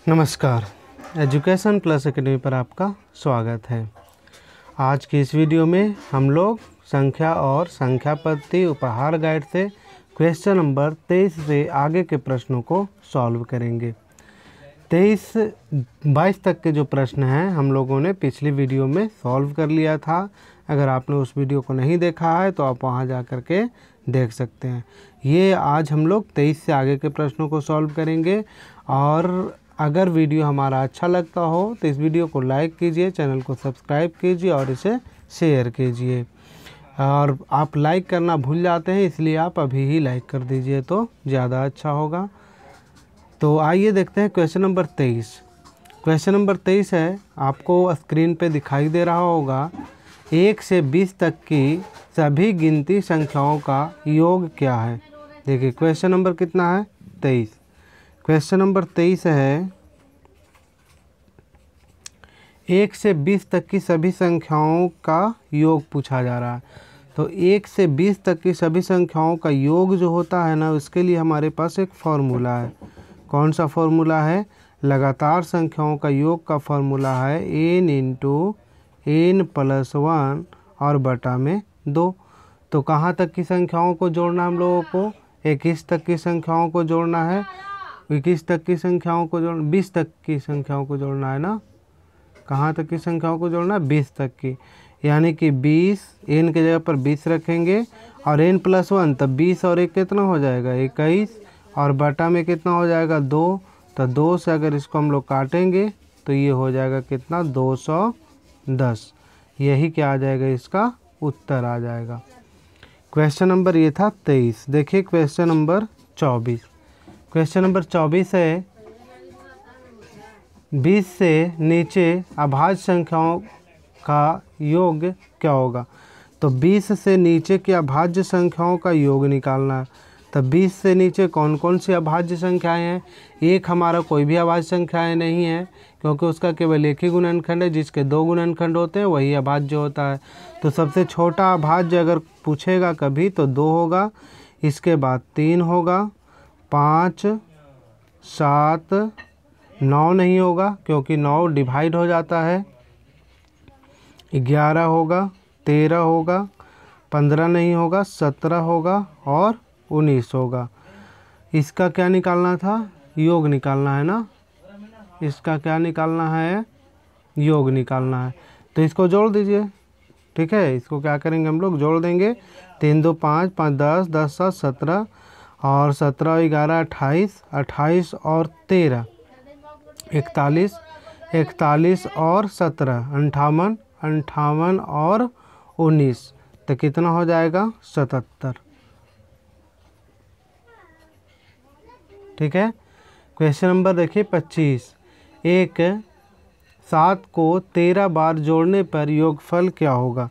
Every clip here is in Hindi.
नमस्कार, एजुकेशन प्लस एकेडमी पर आपका स्वागत है। आज की इस वीडियो में हम लोग संख्या और संख्या पद्धति उपहार गाइड से क्वेश्चन नंबर 23 से आगे के प्रश्नों को सॉल्व करेंगे। 23-22 तक के जो प्रश्न हैं हम लोगों ने पिछली वीडियो में सॉल्व कर लिया था। अगर आपने उस वीडियो को नहीं देखा है तो आप वहां जा कर के देख सकते हैं। ये आज हम लोग 23 से आगे के प्रश्नों को सॉल्व करेंगे। और अगर वीडियो हमारा अच्छा लगता हो तो इस वीडियो को लाइक कीजिए, चैनल को सब्सक्राइब कीजिए और इसे शेयर कीजिए। और आप लाइक करना भूल जाते हैं, इसलिए आप अभी ही लाइक कर दीजिए तो ज़्यादा अच्छा होगा। तो आइए देखते हैं क्वेश्चन नंबर 23। क्वेश्चन नंबर 23 है, आपको स्क्रीन पे दिखाई दे रहा होगा। 1 से 20 तक की सभी गिनती संख्याओं का योग क्या है। देखिए क्वेश्चन नंबर कितना है, 23। क्वेश्चन नंबर 23 है, 1 से 20 तक की सभी संख्याओं का योग पूछा जा रहा है। तो 1 से 20 तक की सभी संख्याओं का योग जो होता है ना, उसके लिए हमारे पास एक फॉर्मूला है। कौन सा फॉर्मूला है? लगातार संख्याओं का योग का फॉर्मूला है n इंटू n+1 और बटा में 2। तो कहाँ तक की संख्याओं को जोड़ना हम लोगों को? 21 तक की संख्याओं को जोड़ना है। 21 तक की संख्याओं को जोड़ 20 तक की संख्याओं को जोड़ना है ना। कहाँ तक की संख्याओं को जोड़ना है? 20 तक की। यानी कि 20 n के जगह पर 20 रखेंगे और n+1, तब 20 और 1 कितना हो जाएगा? 21 और बटा में कितना हो जाएगा? 2। तो 2 से अगर इसको हम लोग काटेंगे तो ये हो जाएगा कितना? 210। यही क्या आ जाएगा? इसका उत्तर आ जाएगा। क्वेश्चन नंबर ये था 23। देखिए क्वेश्चन नंबर 24। क्वेश्चन नंबर 24 है, 20 से नीचे अभाज्य संख्याओं का योग क्या होगा। तो 20 से नीचे की अभाज्य संख्याओं का योग निकालना है। तो 20 से नीचे कौन कौन सी अभाज्य संख्याएं हैं? एक हमारा कोई भी अभाज्य संख्याएं नहीं है, क्योंकि उसका केवल एक ही गुणनखंड है। जिसके 2 गुणनखंड होते हैं वही अभाज्य होता है। तो सबसे छोटा अभाज्य अगर पूछेगा कभी तो 2 होगा, इसके बाद 3 होगा, 5, 7, 9 नहीं होगा क्योंकि 9 डिवाइड हो जाता है, 11 होगा, 13 होगा, 15 नहीं होगा, 17 होगा और 19 होगा। इसका क्या निकालना था? योग निकालना है ना। इसका क्या निकालना है? योग निकालना है। तो इसको जोड़ दीजिए। ठीक है, इसको क्या करेंगे हम लोग? जोड़ देंगे। 3 2 5 5 10 10 7 17 और 17 11 28 28 और 13 41 41 और 17 58 58 और 19। तो कितना हो जाएगा? 77। ठीक है। क्वेश्चन नंबर देखिए 25। 7 को 13 बार जोड़ने पर योगफल क्या होगा।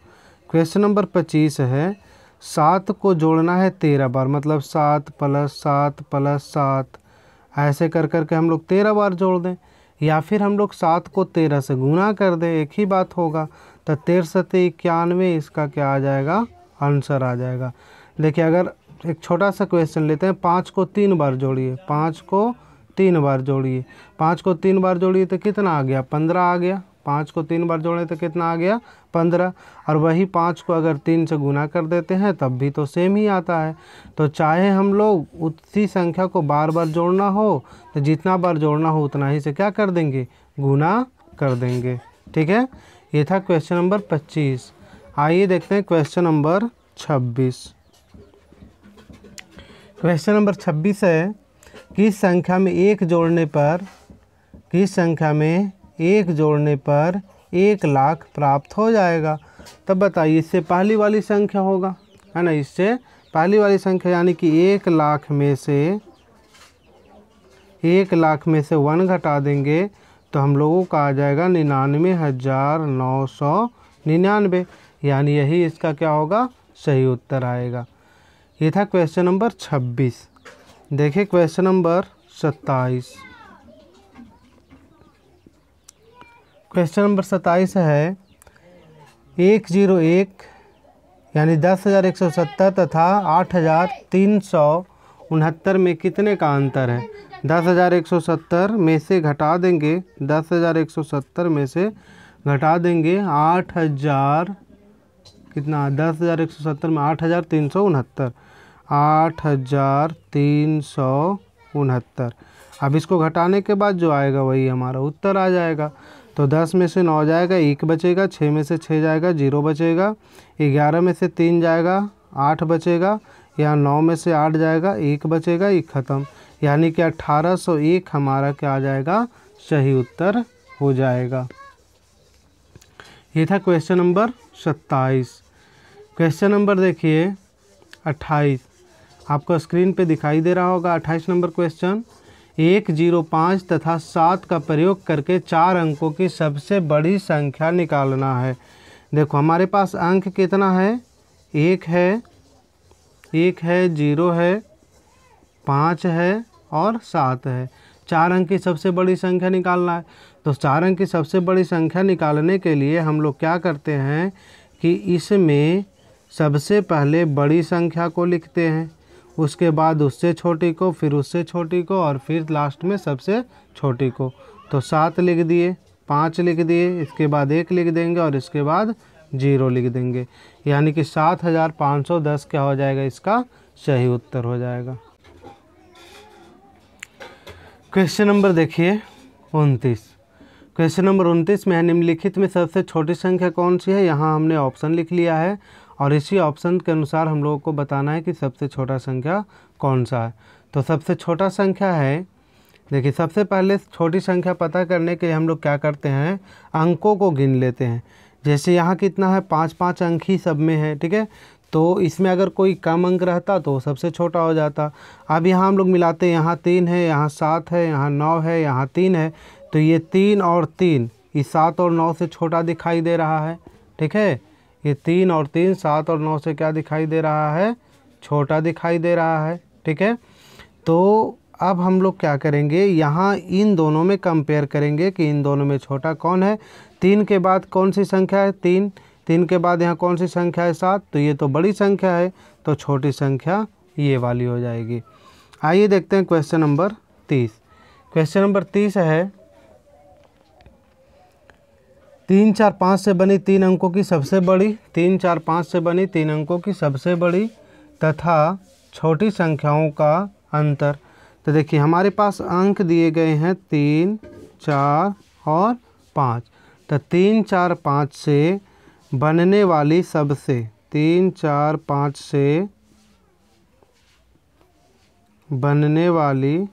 क्वेश्चन नंबर 25 है, 7 को जोड़ना है 13 बार, मतलब 7 + 7 + 7 ऐसे कर के हम लोग 13 बार जोड़ दें, या फिर हम लोग 7 को 13 से गुना कर दें, एक ही बात होगा। तो 13×7 = 91, इसका क्या आ जाएगा? आंसर आ जाएगा। देखिए अगर एक छोटा सा क्वेश्चन लेते हैं, 5 को 3 बार जोड़िए, 5 को 3 बार जोड़िए, 5 को 3 बार जोड़िए तो कितना आ गया? 15 आ गया। 5 को 3 बार जोड़े तो कितना आ गया? 15। और वही 5 को अगर 3 से गुना कर देते हैं तब भी तो सेम ही आता है। तो चाहे हम लोग उसी संख्या को बार बार जोड़ना हो तो जितना बार जोड़ना हो उतना ही से क्या कर देंगे? गुना कर देंगे। ठीक है, ये था क्वेश्चन नंबर 25। आइए देखते हैं क्वेश्चन नंबर 26। क्वेश्चन नंबर 26 है, किस संख्या में 1 जोड़ने पर 1 लाख प्राप्त हो जाएगा। तब बताइए, इससे पहली वाली संख्या होगा, है ना। इससे पहली वाली संख्या यानी कि 1 लाख में से 1 घटा देंगे तो हम लोगों का आ जाएगा 99,999। यानी यही इसका क्या होगा? सही उत्तर आएगा। ये था क्वेश्चन नंबर 26। देखिए क्वेश्चन नंबर 27। क्वेश्चन नंबर 27 है, 101 यानी 10,170 तथा 8,369 में कितने का अंतर है। 10,170 में से घटा देंगे, 10,170 में से घटा देंगे 8,000, कितना 10,170 में 8,369, 8,369। अब इसको घटाने के बाद जो आएगा वही हमारा उत्तर आ जाएगा। तो 10 में से 9 जाएगा, 1 बचेगा, 6 में से 6 जाएगा, 0 बचेगा, 11 में से 3 जाएगा, 8 बचेगा, यहाँ 9 में से 8 जाएगा, 1 बचेगा, 1 ख़त्म। यानी कि 1801 हमारा क्या आ जाएगा, सही उत्तर हो जाएगा। ये था क्वेश्चन नंबर 27। क्वेश्चन नंबर देखिए 28, आपको स्क्रीन पे दिखाई दे रहा होगा। 28 नंबर क्वेश्चन, 1, 0, 5 तथा 7 का प्रयोग करके 4 अंकों की सबसे बड़ी संख्या निकालना है। देखो हमारे पास अंक कितना है, 1 है, 0 है, 5 है और 7 है। 4 अंक की सबसे बड़ी संख्या निकालना है। तो 4 अंक की सबसे बड़ी संख्या निकालने के लिए हम लोग क्या करते हैं कि इसमें सबसे पहले बड़ी संख्या को लिखते हैं, उसके बाद उससे छोटी को, फिर उससे छोटी को और फिर लास्ट में सबसे छोटी को। तो 7 लिख दिए, 5 लिख दिए, इसके बाद 1 लिख देंगे और इसके बाद 0 लिख देंगे। यानी कि 7,510 क्या हो जाएगा, इसका सही उत्तर हो जाएगा। क्वेश्चन नंबर देखिए 29। क्वेश्चन नंबर 29 में है, निम्नलिखित में सबसे छोटी संख्या कौन सी है। यहाँ हमने ऑप्शन लिख लिया है और इसी ऑप्शन के अनुसार हम लोगों को बताना है कि सबसे छोटा संख्या कौन सा है। तो सबसे छोटा संख्या है, देखिए सबसे पहले छोटी संख्या पता करने के लिए हम लोग क्या करते हैं, अंकों को गिन लेते हैं। जैसे यहाँ कितना है, 5 अंक ही सब में है, ठीक है। तो इसमें अगर कोई कम अंक रहता तो सबसे छोटा हो जाता। अब यहाँ हम लोग मिलाते हैं, यहाँ 3 है, यहाँ 7 है, यहाँ 9 है, यहाँ 3 है। तो ये 3 और 3, ये 7 और 9 से छोटा दिखाई दे रहा है, ठीक है। ये 3 और 3 7 और 9 से क्या दिखाई दे रहा है, छोटा दिखाई दे रहा है, ठीक है। तो अब हम लोग क्या करेंगे, यहाँ इन दोनों में कंपेयर करेंगे कि इन दोनों में छोटा कौन है। 3 के बाद कौन सी संख्या है, 3, 3 के बाद यहाँ कौन सी संख्या है, 7। तो ये तो बड़ी संख्या है, तो छोटी संख्या ये वाली हो जाएगी। आइए देखते हैं क्वेश्चन नंबर 30। क्वेश्चन नंबर 30 है, 3, 4, 5 से बनी 3 अंकों की सबसे बड़ी, 3, 4, 5 से बनी 3 अंकों की सबसे बड़ी तथा छोटी संख्याओं का अंतर। तो देखिए हमारे पास अंक दिए गए हैं 3, 4 और 5। तो 3, 4, 5 से बनने वाली सबसे, 3, 4, 5 से बनने वाली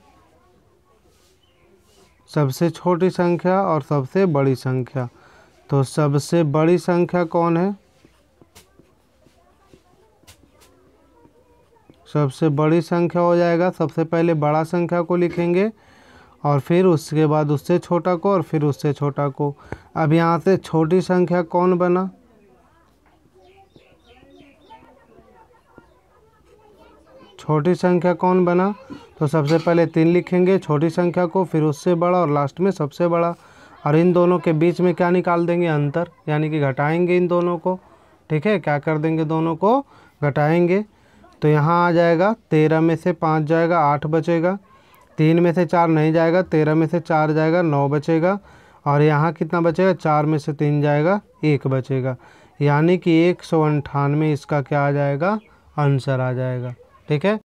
सबसे छोटी संख्या और सबसे बड़ी संख्या। तो सबसे बड़ी संख्या कौन है, सबसे बड़ी संख्या हो जाएगा। सबसे पहले बड़ा संख्या को लिखेंगे और फिर उसके बाद उससे छोटा को और फिर उससे छोटा को। अब यहाँ से छोटी संख्या कौन बना, छोटी संख्या कौन बना। तो सबसे पहले 3 लिखेंगे छोटी संख्या को, फिर उससे बड़ा और लास्ट में सबसे बड़ा। और इन दोनों के बीच में क्या निकाल देंगे, अंतर, यानी कि घटाएंगे इन दोनों को, ठीक है। क्या कर देंगे, दोनों को घटाएंगे। तो यहाँ आ जाएगा 13 में से 5 जाएगा, 8 बचेगा। 3 में से 4 नहीं जाएगा, 13 में से 4 जाएगा, 9 बचेगा। और यहाँ कितना बचेगा, 4 में से 3 जाएगा, 1 बचेगा। यानी कि 198 इसका क्या आ जाएगा, आंसर आ जाएगा, ठीक है।